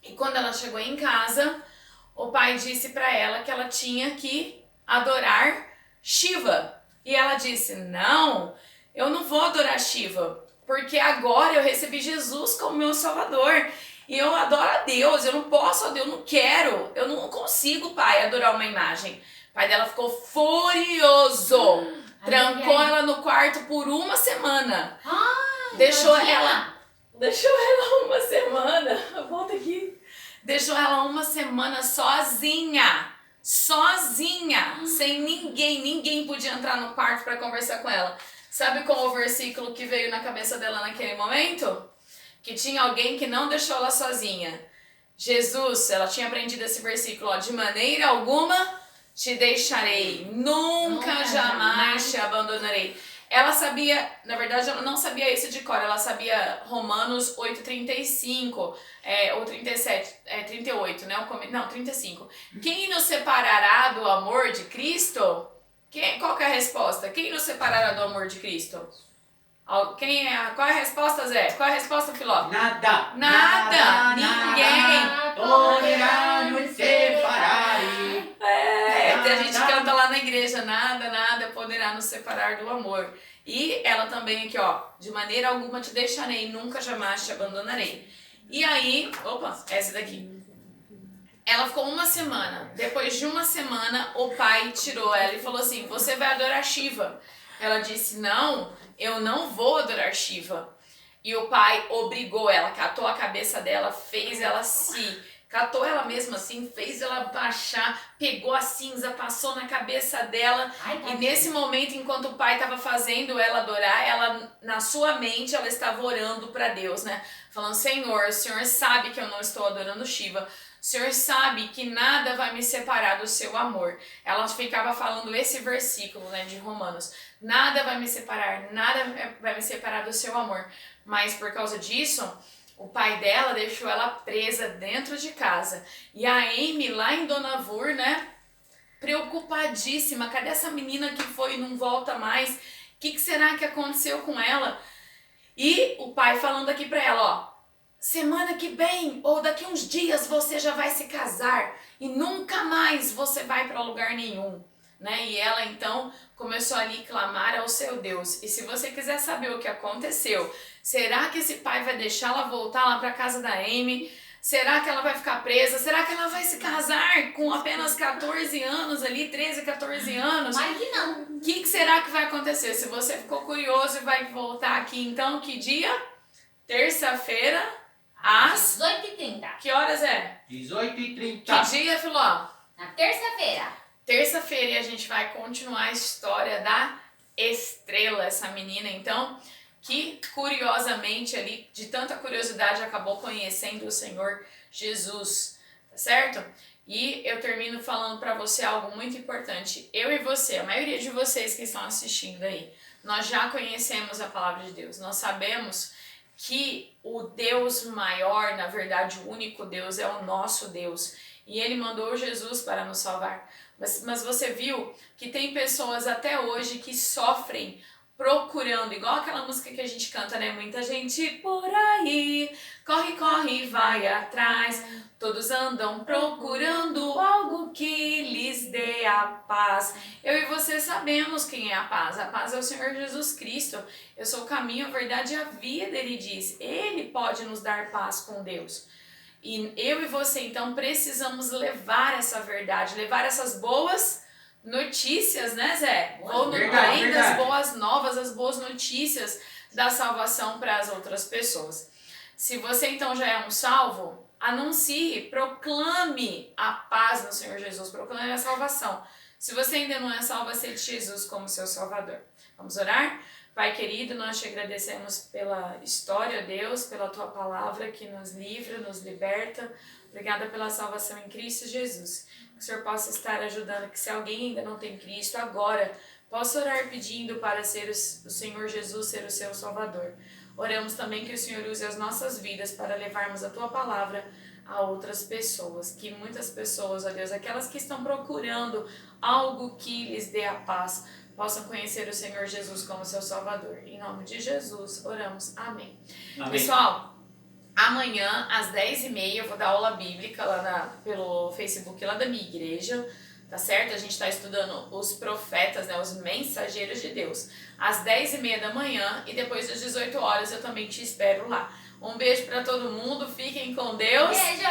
E quando ela chegou em casa, o pai disse para ela que ela tinha que adorar Shiva. E ela disse, não, eu não vou adorar Shiva, porque agora eu recebi Jesus como meu salvador. E eu adoro a Deus, eu não posso, eu não quero, eu não consigo, pai, adorar uma imagem. O pai dela ficou furioso, trancou ela no quarto por uma semana. Deixou ela uma semana, volta aqui. Deixou ela uma semana sozinha, sem ninguém podia entrar no quarto para conversar com ela. Sabe qual o versículo que veio na cabeça dela naquele momento? Que tinha alguém que não deixou ela sozinha. Jesus, ela tinha aprendido esse versículo, ó, de maneira alguma te deixarei, nunca jamais te abandonarei. Ela sabia, na verdade ela não sabia isso de cor, ela sabia Romanos 8,35, ou 37, 38, né? Não, 35. Quem nos separará do amor de Cristo? Qual que é a resposta? Quem nos separará do amor de Cristo? Qual é a resposta, Zé? Qual é a resposta, Filó? Nada. Ninguém. Poderá nos separar. A gente canta lá na igreja, nada poderá nos separar do amor. E ela também aqui, ó, de maneira alguma te deixarei, nunca jamais te abandonarei. E aí, essa daqui. Ela ficou uma semana. Depois de uma semana, o pai tirou ela e falou assim, você vai adorar Shiva. Ela disse, não, eu não vou adorar Shiva. E o pai obrigou ela, catou a cabeça dela, catou ela mesmo assim, fez ela baixar, pegou a cinza, passou na cabeça dela. E nesse momento, enquanto o pai estava fazendo ela adorar, ela, na sua mente, ela estava orando para Deus, né? Falando, Senhor, o Senhor sabe que eu não estou adorando Shiva. O Senhor sabe que nada vai me separar do seu amor. Ela ficava falando esse versículo, né, de Romanos. Nada vai me separar do seu amor. Mas por causa disso, o pai dela deixou ela presa dentro de casa. E a Amy, lá em Dohnavur, né, preocupadíssima. Cadê essa menina que foi e não volta mais? O que será que aconteceu com ela? E o pai falando aqui pra ela, ó. Semana que vem ou daqui uns dias você já vai se casar e nunca mais você vai para lugar nenhum, né? E ela então começou ali a clamar ao seu Deus. E se você quiser saber o que aconteceu, será que esse pai vai deixá-la voltar lá para casa da Amy? Será que ela vai ficar presa? Será que ela vai se casar com apenas 14 anos ali, 13, 14 anos? Mas que não. O que será que vai acontecer? Se você ficou curioso e vai voltar aqui então, que dia? Terça-feira. Às 18h30. Que horas é? 18h30. Que dia, Filó? Na terça-feira. Terça-feira e a gente vai continuar a história da Estrela, essa menina, então, que curiosamente ali, de tanta curiosidade, acabou conhecendo o Senhor Jesus, tá certo? E eu termino falando pra você algo muito importante. Eu e você, a maioria de vocês que estão assistindo aí, nós já conhecemos a palavra de Deus, nós sabemos que o Deus maior, na verdade o único Deus, é o nosso Deus. E Ele mandou Jesus para nos salvar. Mas você viu que tem pessoas até hoje que sofrem procurando, igual aquela música que a gente canta, né? Muita gente por aí, corre, vai atrás. Todos andam procurando algo que lhes dê a paz. Eu e você sabemos quem é a paz. A paz é o Senhor Jesus Cristo. Eu sou o caminho, a verdade e a vida, Ele diz. Ele pode nos dar paz com Deus. E eu e você, então, precisamos levar essa verdade, levar essas boas notícias, né, Zé? Ou no trem das boas novas, as boas notícias da salvação para as outras pessoas. Se você, então, já é um salvo, anuncie, proclame a paz no Senhor Jesus, proclame a salvação. Se você ainda não é salvo, aceite Jesus como seu Salvador. Vamos orar? Pai querido, nós te agradecemos pela história, Deus, pela tua palavra que nos livra, nos liberta. Obrigada pela salvação em Cristo Jesus. Que o Senhor possa estar ajudando, que se alguém ainda não tem Cristo, agora possa orar pedindo para ser o Senhor Jesus, ser o seu Salvador. Oramos também que o Senhor use as nossas vidas para levarmos a tua palavra a outras pessoas. Que muitas pessoas, ó Deus, aquelas que estão procurando algo que lhes dê a paz, possam conhecer o Senhor Jesus como seu Salvador. Em nome de Jesus, oramos. Amém. Amém. Pessoal, amanhã às 10h30 eu vou dar aula bíblica lá pelo Facebook lá da minha igreja, tá certo? A gente está estudando os profetas, né, os mensageiros de Deus, às 10h30 da manhã, e depois das 18 horas eu também te espero lá. Um beijo para todo mundo, fiquem com Deus. Beijo!